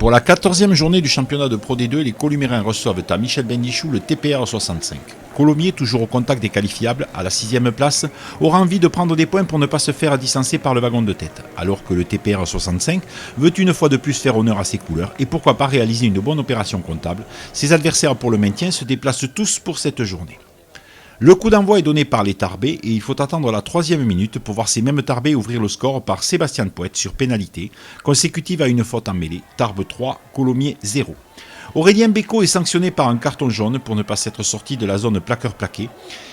Pour la 14e journée du championnat de Pro D2, les Columérains reçoivent à Michel Bendichou le TPR 65. Colomiers, toujours au contact des qualifiables, à la 6e place, aura envie de prendre des points pour ne pas se faire distancer par le wagon de tête, alors que le TPR 65 veut une fois de plus faire honneur à ses couleurs et pourquoi pas réaliser une bonne opération comptable. Ses adversaires pour le maintien se déplacent tous pour cette journée. Le coup d'envoi est donné par les Tarbais et il faut attendre la 3e minute pour voir ces mêmes Tarbais ouvrir le score par Sébastien Poète sur pénalité, consécutive à une faute en mêlée, Tarbes 3, Colomiers 0. Aurélien Bécaud est sanctionné par un carton jaune pour ne pas s'être sorti de la zone plaqueur-plaqué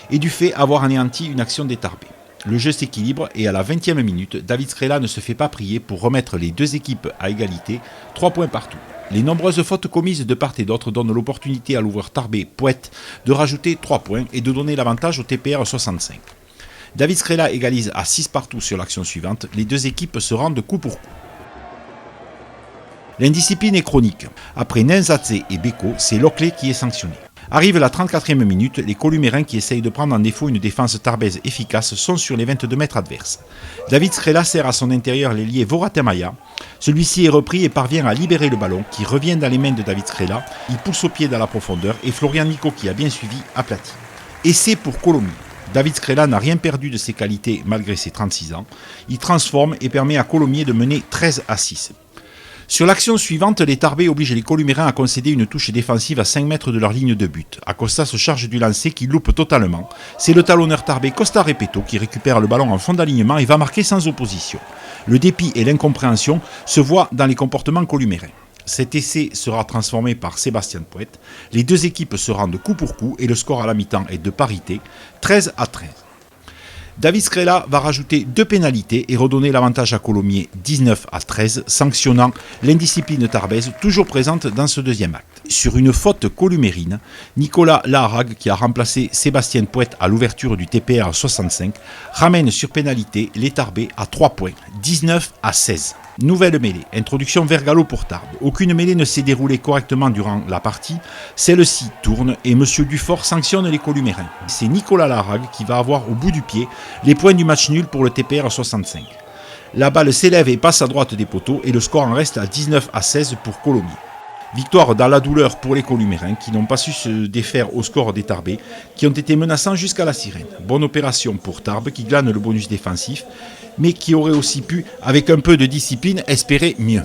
et du fait avoir anéanti une action des Tarbais. Le jeu s'équilibre et à la 20e minute, David Scrella ne se fait pas prier pour remettre les deux équipes à égalité, 3 points partout. Les nombreuses fautes commises de part et d'autre donnent l'opportunité à l'ouvreur Tarbais Poète de rajouter 3 points et de donner l'avantage au TPR 65. David Scrella égalise à 6 partout sur l'action suivante, les deux équipes se rendent coup pour coup. L'indiscipline est chronique. Après Nenzatze et Bécaud, c'est Loclé qui est sanctionné. Arrive la 34e minute, les Columérins qui essayent de prendre en défaut une défense tarbaise efficace sont sur les 22 mètres adverses. David Scrella sert à son intérieur l'ailier Voratemaya. Celui-ci est repris et parvient à libérer le ballon qui revient dans les mains de David Scrella. Il pousse au pied dans la profondeur et Florian Nico qui a bien suivi aplatit. Essai pour Colomiers. David Scrella n'a rien perdu de ses qualités malgré ses 36 ans. Il transforme et permet à Colomiers de mener 13-6. Sur l'action suivante, les Tarbais obligent les Columérins à concéder une touche défensive à 5 mètres de leur ligne de but. Acosta se charge du lancer qui loupe totalement. C'est le talonneur Tarbais Costa Repetto qui récupère le ballon en fond d'alignement et va marquer sans opposition. Le dépit et l'incompréhension se voient dans les comportements columérins. Cet essai sera transformé par Sébastien Poète. Les deux équipes se rendent coup pour coup et le score à la mi-temps est de parité, 13-13. David Scrella va rajouter 2 pénalités et redonner l'avantage à Colomiers 19-13, sanctionnant l'indiscipline tarbaise toujours présente dans ce deuxième acte. Sur une faute columérine, Nicolas Laharag, qui a remplacé Sébastien Poète à l'ouverture du TPR 65, ramène sur pénalité les Tarbais à 3 points, 19-16. Nouvelle mêlée, introduction vers galop pour Tarbes. Aucune mêlée ne s'est déroulée correctement durant la partie. Celle-ci tourne et M. Dufort sanctionne les Columérins. C'est Nicolas Laharag qui va avoir au bout du pied les points du match nul pour le TPR 65. La balle s'élève et passe à droite des poteaux et le score en reste à 19-16 pour Colomiers. Victoire dans la douleur pour les Columérins qui n'ont pas su se défaire au score des Tarbais qui ont été menaçants jusqu'à la sirène. Bonne opération pour Tarbes qui glane le bonus défensif mais qui aurait aussi pu, avec un peu de discipline, espérer mieux.